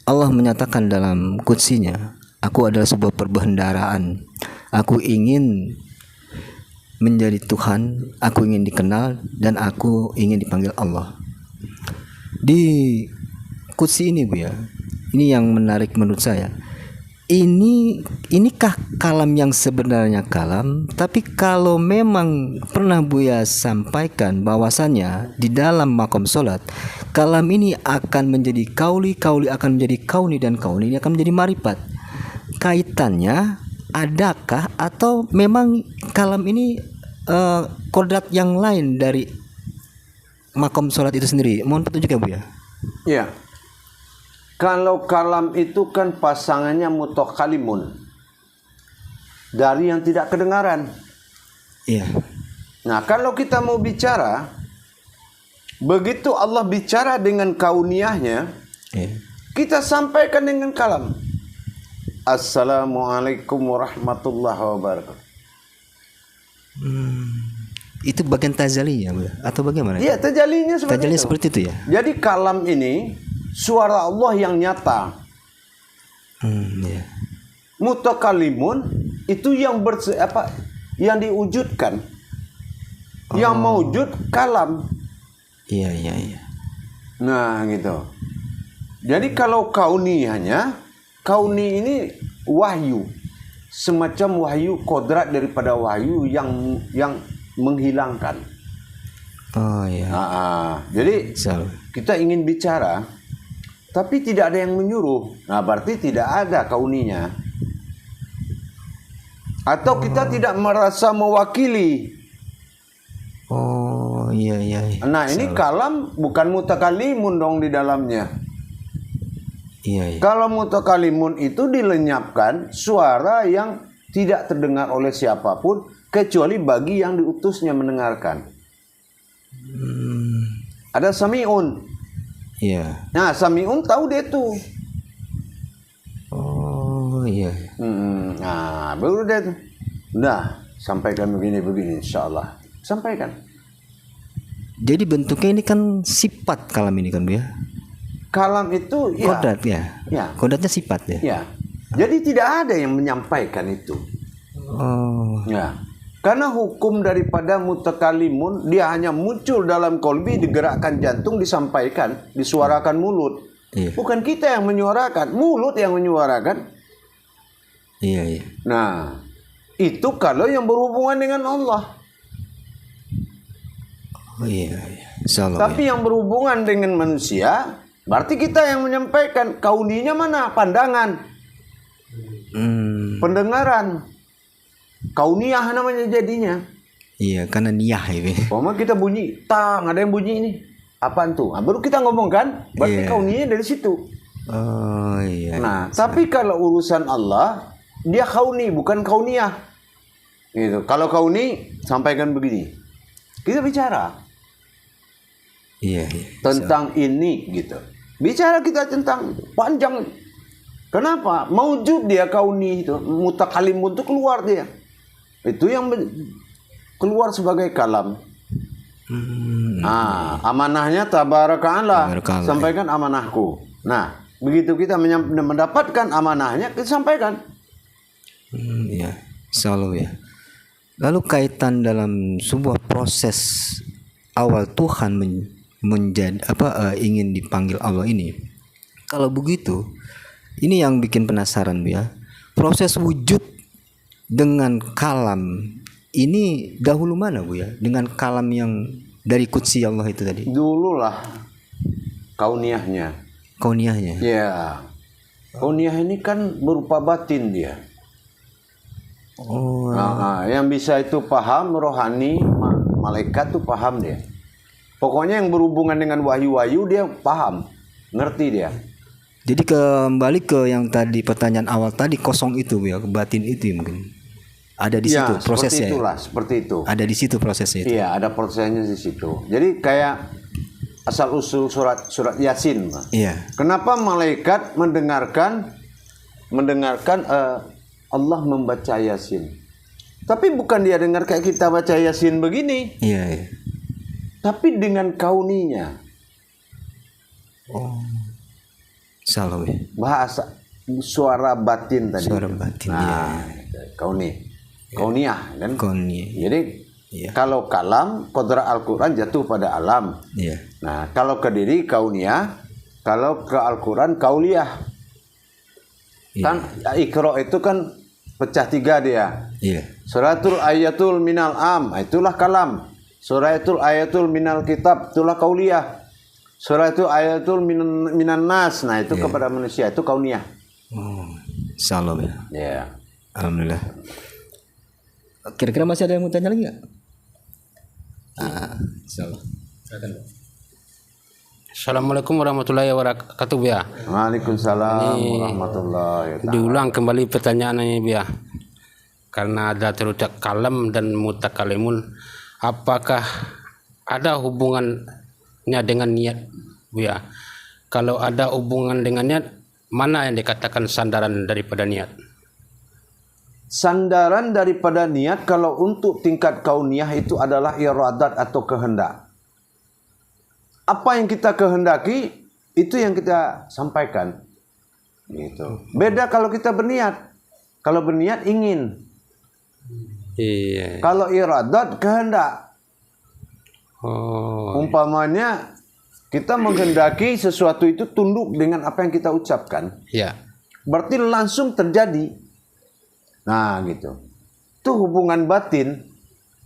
Allah menyatakan dalam kutsinya, aku adalah sebuah perbendaharaan. Aku ingin menjadi Tuhan, aku ingin dikenal, dan aku ingin dipanggil Allah. Di kutsi ini Bu ya, ini yang menarik menurut saya. Inikah kalam yang sebenarnya kalam? Tapi kalau memang pernah Buya sampaikan bahwasannya di dalam makom sholat, kalam ini akan menjadi kauli akan menjadi kauni, dan kauni ini akan menjadi marifat. Kaitannya adakah atau memang kalam ini kodrat yang lain dari makom sholat itu sendiri? Mohon petunjuk ya Bu ya. Iya. Kalau kalam itu kan pasangannya mutakalimun, dari yang tidak kedengaran. Iya. Nah, kalau kita mau bicara, begitu Allah bicara dengan kauniyahnya, Iya. kita sampaikan dengan kalam. Assalamualaikum warahmatullahi wabarakatuh. Itu bagian tajalinya Bu atau bagaimana? Iya, tajalinya seperti Tajalinya itu. seperti itu ya. Jadi kalam ini suara Allah yang nyata. Iya. Mutakalimun itu yang yang diwujudkan. Yang mewujud kalam. Iya. Nah, gitu. Jadi kalau kauni ini wahyu. Semacam wahyu kodrat daripada wahyu yang menghilangkan. Oh iya. Jadi Salah. kita ingin bicara, tapi tidak ada yang menyuruh. Nah, berarti tidak ada kauninya. Atau kita tidak merasa mewakili. Oh iya. Nah, ini kalam bukan mutakalimun dong di dalamnya. Iya. Kalau mutakalimun itu dilenyapkan suara yang tidak terdengar oleh siapapun kecuali bagi yang diutusnya mendengarkan. Ada sami'un. Iya. Nah, sami'un tahu dia tuh. Oh iya. Nah, baru dia tuh. Nah, sampaikan begini insyaallah. sampaikan. Jadi bentuknya ini kan sifat kalam ini kan Bu ya. Kalam itu ya, Kodrat ya. ya, Kodratnya sifat ya. ya. Jadi tidak ada yang menyampaikan itu. Oh. Ya. Karena hukum daripada mutakalimun, dia hanya muncul dalam kolbi, digerakkan jantung, disampaikan, disuarakan mulut. Iya. Bukan kita yang menyuarakan, mulut yang menyuarakan. Iya, iya. Nah, itu kalau yang berhubungan dengan Allah. Oh iya, iya. Insyaallah. Tapi yang berhubungan dengan manusia, berarti kita yang menyampaikan. Kauninya mana? Pandangan, pendengaran. Kauniyah namanya jadinya. Iya, karena niyah ini. Pokoknya kita bunyi, tang, ada yang bunyi ini. Apaan tuh? Nah, baru kita ngomong kan? Berarti Iya. kauniyah dari situ. Oh iya. Nah, tapi kalau urusan Allah, dia kauni, bukan kauniyah. Gitu. Kalau kauni, sampaikan begini. Kita bicara Iya, iya. tentang ini gitu. Bicara kita tentang panjang. Kenapa? Maujud dia kauni itu, mutakalimun itu keluar dia. Itu yang keluar sebagai kalam. Amanahnya tabarakallah. Tabarakallah. Sampaikan amanahku. Nah, begitu kita mendapatkan amanahnya, kita sampaikan. Iya. Insyaallah ya. Lalu kaitan dalam sebuah proses awal Tuhan menjadi ingin dipanggil Allah ini. Kalau begitu, ini yang bikin penasaran Bu ya. Proses wujud dengan kalam ini dahulu mana Bu ya? Dengan kalam yang dari kutsi Allah itu tadi. Dululah kauniyahnya. Kauniyahnya. Ya. Kauniyah ini kan berupa batin dia. Oh. Yang bisa itu paham rohani, malaikat tuh paham dia. Pokoknya yang berhubungan dengan wahyu-wahyu dia paham, ngerti dia. Jadi kembali ke yang tadi pertanyaan awal tadi, kosong itu Bu ya, batin itu ya mungkin. Ada di situ prosesnya. Seperti itu. Ada di situ prosesnya itu. Iya, ada prosesnya di situ. Jadi kayak asal usul surat Yasin, Pak. Iya. Kenapa malaikat mendengarkan Allah membaca Yasin? Tapi bukan dia dengar kayak kita baca Yasin begini, Iya, iya. tapi dengan kauninya. Salah ya. Bahasa suara batin tadi. Suara batin, Nah, kauniyah kan. Kauni. Jadi Iya. kalau kalam, kodrat Al-Quran jatuh pada alam. Iya. Nah, kalau ke diri kauniyah, kalau ke Al-Quran kauliyah. Kan Iqra itu kan pecah tiga dia. Iya. Suratul ayatul minal am, itulah kalam. Suratul ayatul minal kitab, itulah kauliyah. Suratul ayatul minan nas, nah itu kepada manusia, itu kauniyah. Salah ya. Ya. Alhamdulillah. Kira-kira masih ada yang mau tanya lagi nggak? Salah. Silakan. Assalamualaikum warahmatullahi wabarakatuh ya. Waalaikumsalam warahmatullahi wabarakatuh. Diulang kembali pertanyaannya ya. Karena ada terucap kalam dan mutakalimun, apakah ada hubungannya dengan niat Bu ya? Kalau ada hubungan dengan niat, mana yang dikatakan sandaran daripada niat? Sandaran daripada niat kalau untuk tingkat kauniyah itu adalah iradat atau kehendak. Apa yang kita kehendaki itu yang kita sampaikan. Gitu. Beda kalau kita berniat. Kalau berniat ingin. Iya. Kalau iradat kehendak. Oh. Umpamanya kita menghendaki sesuatu itu tunduk dengan apa yang kita ucapkan. Ya. Berarti langsung terjadi. Nah, gitu. Itu hubungan batin.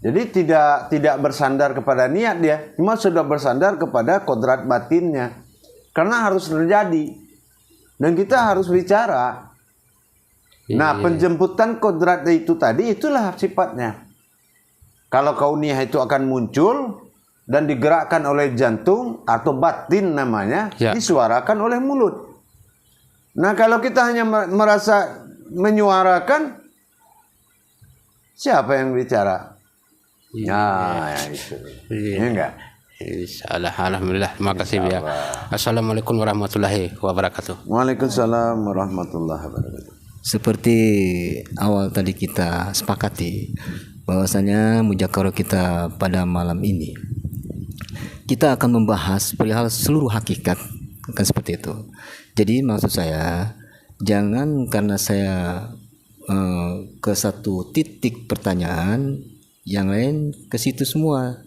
Jadi tidak bersandar kepada niat dia, cuma sudah bersandar kepada kodrat batinnya. Karena harus terjadi. Dan kita harus bicara. Nah, penjemputan kodrat itu tadi itulah sifatnya. Kalau kauniyah itu akan muncul dan digerakkan oleh jantung atau batin namanya, disuarakan oleh mulut. Nah, kalau kita hanya merasa menyuarakan, siapa yang bicara? Ya, itu. Ya enggak? Alhamdulillah. Terima kasih ya. Assalamualaikum warahmatullahi wabarakatuh. Waalaikumsalam warahmatullahi wabarakatuh. seperti awal tadi kita sepakati bahwasanya mujakarah kita pada malam ini kita akan membahas perihal seluruh hakikat, kan seperti itu. Jadi maksud saya jangan karena saya ke satu titik pertanyaan yang lain ke situ semua.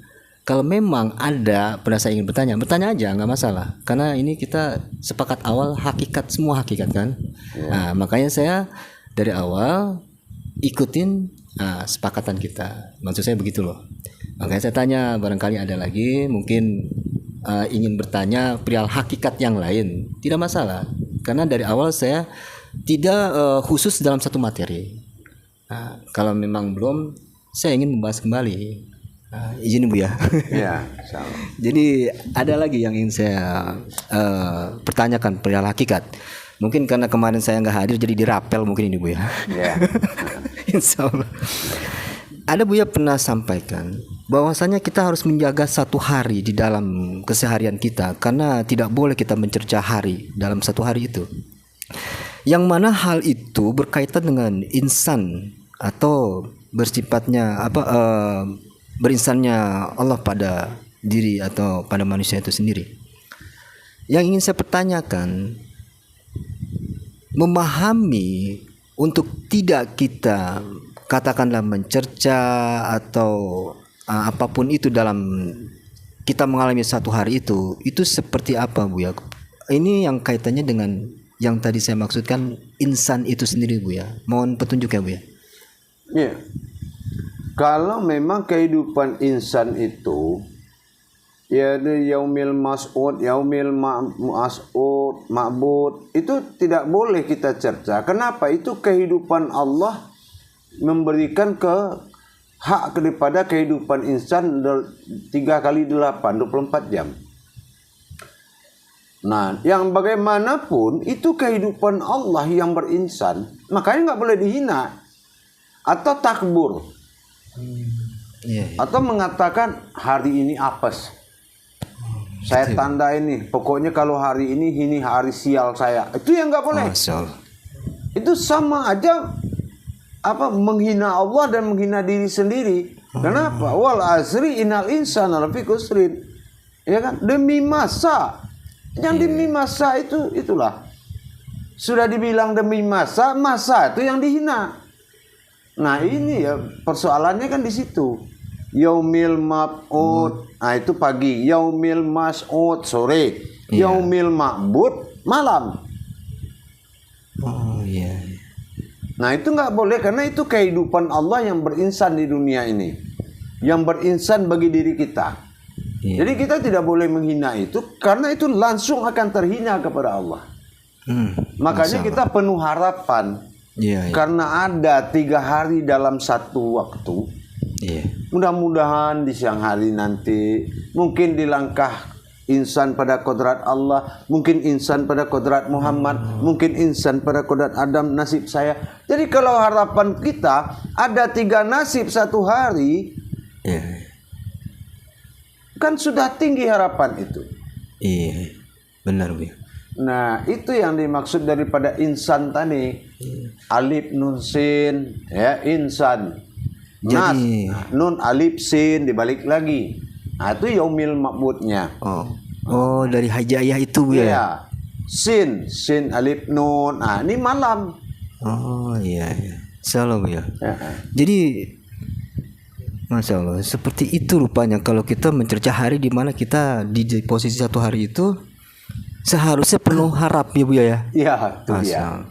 Kalau memang ada pada saya ingin bertanya aja, nggak masalah. Karena ini kita sepakat awal hakikat, semua hakikat kan. Nah, makanya saya dari awal ikutin sepakatan kita. Maksud saya begitu loh. Makanya saya tanya, barangkali ada lagi mungkin ingin bertanya perihal hakikat yang lain, tidak masalah. Karena dari awal saya tidak khusus dalam satu materi. Nah, kalau memang belum, saya ingin membahas kembali. Izin Bu ya. Ya, sama. Jadi ada lagi yang ingin saya pertanyakan perihal hakikat. Mungkin karena kemarin saya nggak hadir jadi dirapel mungkin ini Bu ya. Ya. Insya Allah. Ada Bu ya pernah sampaikan bahwasanya kita harus menjaga satu hari di dalam keseharian kita karena tidak boleh kita mencerca hari dalam satu hari itu. Yang mana hal itu berkaitan dengan insan atau bersifatnya berinsannya Allah pada diri atau pada manusia itu sendiri. Yang ingin saya pertanyakan, memahami untuk tidak kita katakanlah mencerca atau apapun itu dalam kita mengalami satu hari itu seperti apa Bu ya? Ini yang kaitannya dengan yang tadi saya maksudkan insan itu sendiri Bu ya. Mohon petunjuk ya Bu ya. Iya. Kalau memang kehidupan insan itu ya yaumil mas'ud, yaumil mas'ud, ma'bud, itu tidak boleh kita cerca. Kenapa? Itu kehidupan Allah memberikan hak daripada kehidupan insan 3 kali 8, 24 jam. Nah, yang bagaimanapun itu kehidupan Allah yang berinsan, makanya nggak boleh dihina atau takbur. Atau mengatakan hari ini apes. Saya tanda ini, pokoknya kalau hari ini hari sial saya. Itu yang nggak boleh. Itu sama aja menghina Allah dan menghina diri sendiri. Kenapa? Wal asri innal insana lafi khusrin. Ya kan? Demi masa. Yang demi masa itulah. Sudah dibilang demi masa itu yang dihina. Nah, ini ya persoalannya kan di situ. Yaumil mab'ud, nah itu pagi. Yaumil mas'ud sore. Yaumil ma'bud malam. Oh iya. Nah, itu nggak boleh karena itu kehidupan Allah yang berinsan di dunia ini. Yang berinsan bagi diri kita. Jadi kita tidak boleh menghina itu karena itu langsung akan terhina kepada Allah. Makanya kita penuh harapan. Karena ada 3 hari dalam satu waktu. Mudah-mudahan di siang hari nanti mungkin di langkah insan pada kodrat Allah, mungkin insan pada kodrat Muhammad, mungkin insan pada kodrat Adam, nasib saya. Jadi kalau harapan kita ada 3 nasib satu hari, kan sudah tinggi harapan itu. Iya, benar Bu. Nah, itu yang dimaksud daripada insan tadi. Alif nun sin, ya, insan. Nas, nun alif sin dibalik lagi. Nah, itu yaumil ma'budnya. Oh, dari hajayah itu Bu ya. Iya. Sin alif nun. Nah, ini malam. Oh iya. Insyaallah Bu ya. Jadi Masya Allah, seperti itu rupanya kalau kita mencerca hari di mana kita di posisi satu hari itu seharusnya penuh harap ya Bu ya. Iya, itu dia.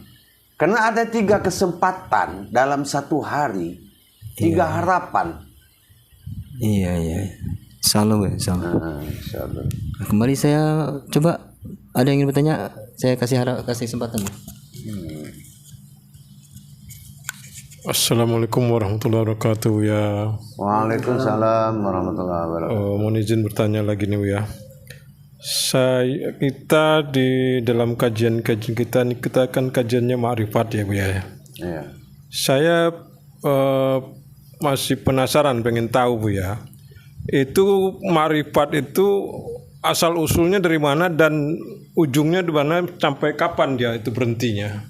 Karena ada 3 kesempatan dalam satu hari, 3 harapan. Iya. Insyaallah Bu, insyaallah. Insyaallah. Kembali saya coba ada yang ingin bertanya, saya kasih kesempatan. Assalamualaikum warahmatullahi wabarakatuh ya. Waalaikumsalam warahmatullahi wabarakatuh. Mohon izin bertanya lagi nih ya. Kita di dalam kajian kita kan kajiannya ma'rifat ya Bu ya. Iya. Saya masih penasaran pengen tahu Bu ya. Itu ma'rifat itu asal usulnya dari mana dan ujungnya di mana sampai kapan dia itu berhentinya?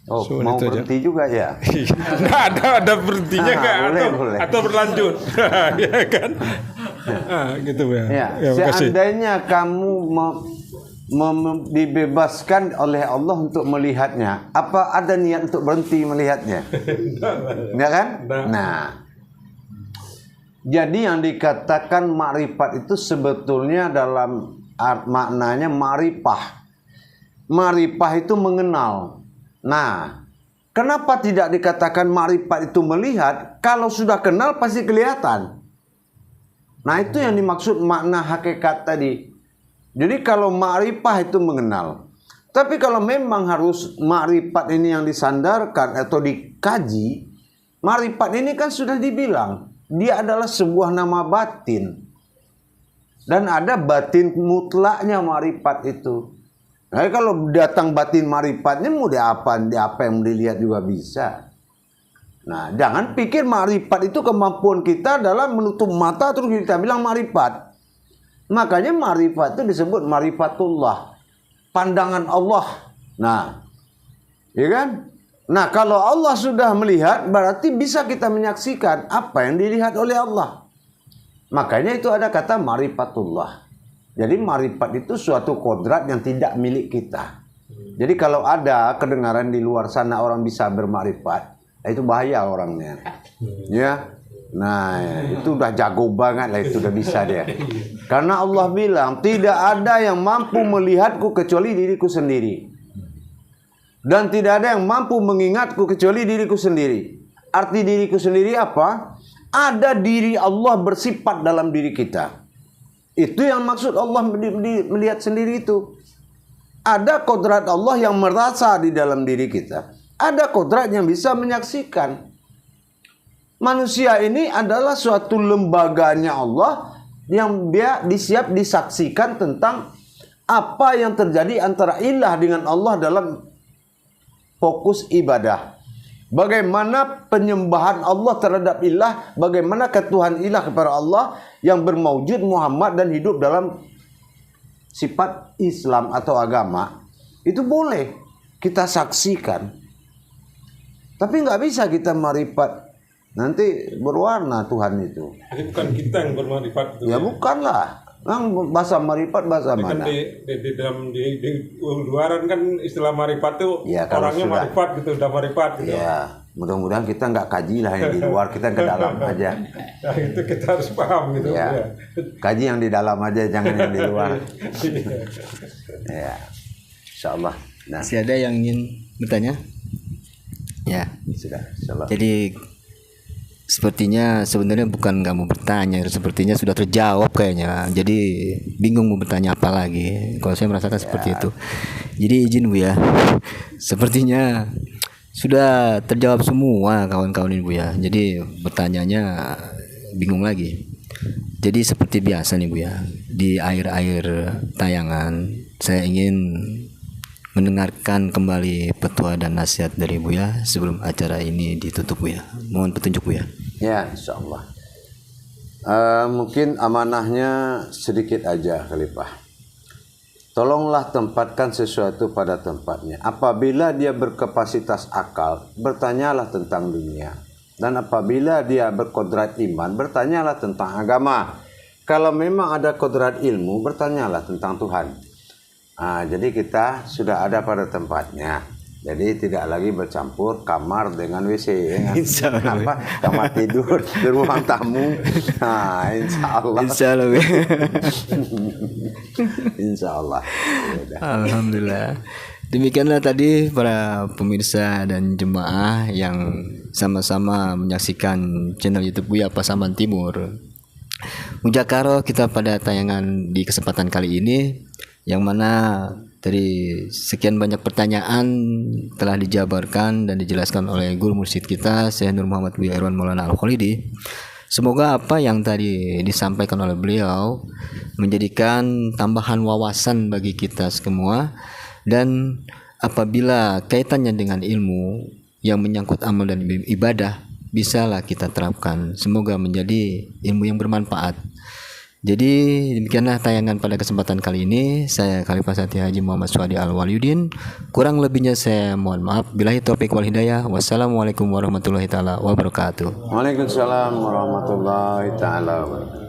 Oh, Cuma mau itu aja. berhenti juga ya? Nggak ada berhentinya nggak boleh. atau berlanjut, ya kan? Gitu ya. Ya, Makasih. seandainya kamu dibebaskan oleh Allah untuk melihatnya, apa ada niat untuk berhenti melihatnya? Enggak kan? Nah, jadi yang dikatakan makrifat itu sebetulnya dalam maknanya marifah. Marifah itu mengenal. Nah, kenapa tidak dikatakan makrifat itu melihat? Kalau sudah kenal pasti kelihatan. Nah, itu yang dimaksud makna hakikat tadi. Jadi kalau makrifah itu mengenal. Tapi kalau memang harus makrifat ini yang disandarkan atau dikaji, makrifat ini kan sudah dibilang, dia adalah sebuah nama batin. Dan ada batin mutlaknya makrifat itu. Nah, kalau datang batin marifatnya mau di apa yang dilihat juga bisa. Nah, jangan pikir marifat itu kemampuan kita dalam menutup mata terus kita bilang marifat. Makanya marifat itu disebut marifatullah, pandangan Allah. Nah, ya kan? Nah, kalau Allah sudah melihat berarti bisa kita menyaksikan apa yang dilihat oleh Allah. Makanya itu ada kata marifatullah. Jadi marifat itu suatu kodrat yang tidak milik kita. Jadi kalau ada kedengaran di luar sana orang bisa bermarifat, itu bahaya orangnya. Ya. Nah, itu udah jago banget lah, itu udah bisa dia. Karena Allah bilang, tidak ada yang mampu melihatku kecuali diriku sendiri. Dan tidak ada yang mampu mengingatku kecuali diriku sendiri. Arti diriku sendiri apa? Ada diri Allah bersifat dalam diri kita. Itu yang maksud Allah melihat sendiri itu. Ada kodrat Allah yang merasa di dalam diri kita. Ada kodrat yang bisa menyaksikan. Manusia ini adalah suatu lembaganya Allah yang dia disiap disaksikan tentang apa yang terjadi antara ilah dengan Allah dalam fokus ibadah. Bagaimana penyembahan Allah terhadap ilah, bagaimana ketuhanan ilah kepada Allah yang bermaujud Muhammad dan hidup dalam sifat Islam atau agama. Itu boleh kita saksikan. Tapi nggak bisa kita marifat. Nanti berwarna Tuhan itu. Jadi bukan kita yang bermarifat itu. Ya bukanlah. Bahasa marifat bahasa Kan mana? di dalam di luaran kan istilah marifat itu Ya, kalau orangnya sudah. marifat gitu, udah marifat gitu. Ya, mudah-mudahan kita nggak kaji lah yang di luar, kita ke dalam aja. Nah, itu kita harus paham gitu. Ya. Kaji yang di dalam aja, jangan yang di luar. Ya, insya Allah. Nah, Masih ada yang ingin bertanya? Ya. sudah, insya Allah. Jadi sepertinya sebenarnya bukan nggak mau bertanya, sepertinya sudah terjawab kayaknya. Jadi bingung mau bertanya apa lagi. Kalau saya merasakan seperti itu. Jadi izin Bu ya. Sepertinya sudah terjawab semua kawan-kawan ini Bu ya. Jadi bertanyanya bingung lagi. Jadi seperti biasa nih Bu ya. Di akhir-akhir tayangan saya ingin mendengarkan kembali petua dan nasihat dari Buya sebelum acara ini ditutup Buya. Mohon petunjuk Buya. Ya, insya Allah. Mungkin amanahnya sedikit aja Khalifah. Tolonglah tempatkan sesuatu pada tempatnya. Apabila dia berkapasitas akal, bertanyalah tentang dunia. Dan apabila dia berkodrat iman, bertanyalah tentang agama. Kalau memang ada kodrat ilmu, bertanyalah tentang Tuhan. Jadi kita sudah ada pada tempatnya. Jadi tidak lagi bercampur kamar dengan WC, Insya Allah. kamar tidur, ruang tamu. Nah, insya Allah. Insya Allah Buya. Insya Allah. Alhamdulillah. Demikianlah tadi para pemirsa dan jemaah yang sama-sama menyaksikan channel YouTube Buya Pasaman Timur. Mujakarah kita pada tayangan di kesempatan kali ini, yang mana dari sekian banyak pertanyaan telah dijabarkan dan dijelaskan oleh guru mursyid kita Syekh Nur Muhammad Buya Irwan Maulana Al-Khalidi. Semoga apa yang tadi disampaikan oleh beliau menjadikan tambahan wawasan bagi kita semua, dan apabila kaitannya dengan ilmu yang menyangkut amal dan ibadah bisalah kita terapkan. Semoga menjadi ilmu yang bermanfaat. Jadi demikianlah tayangan pada kesempatan kali ini. Saya Khalifah Sati Haji Muhammad Suhadi Al-Waliuddin. Kurang lebihnya saya mohon maaf. Billahi taufiq wal hidayah. Wassalamualaikum warahmatullahi taala wabarakatuh. Waalaikumsalam warahmatullahi taala wabarakatuh.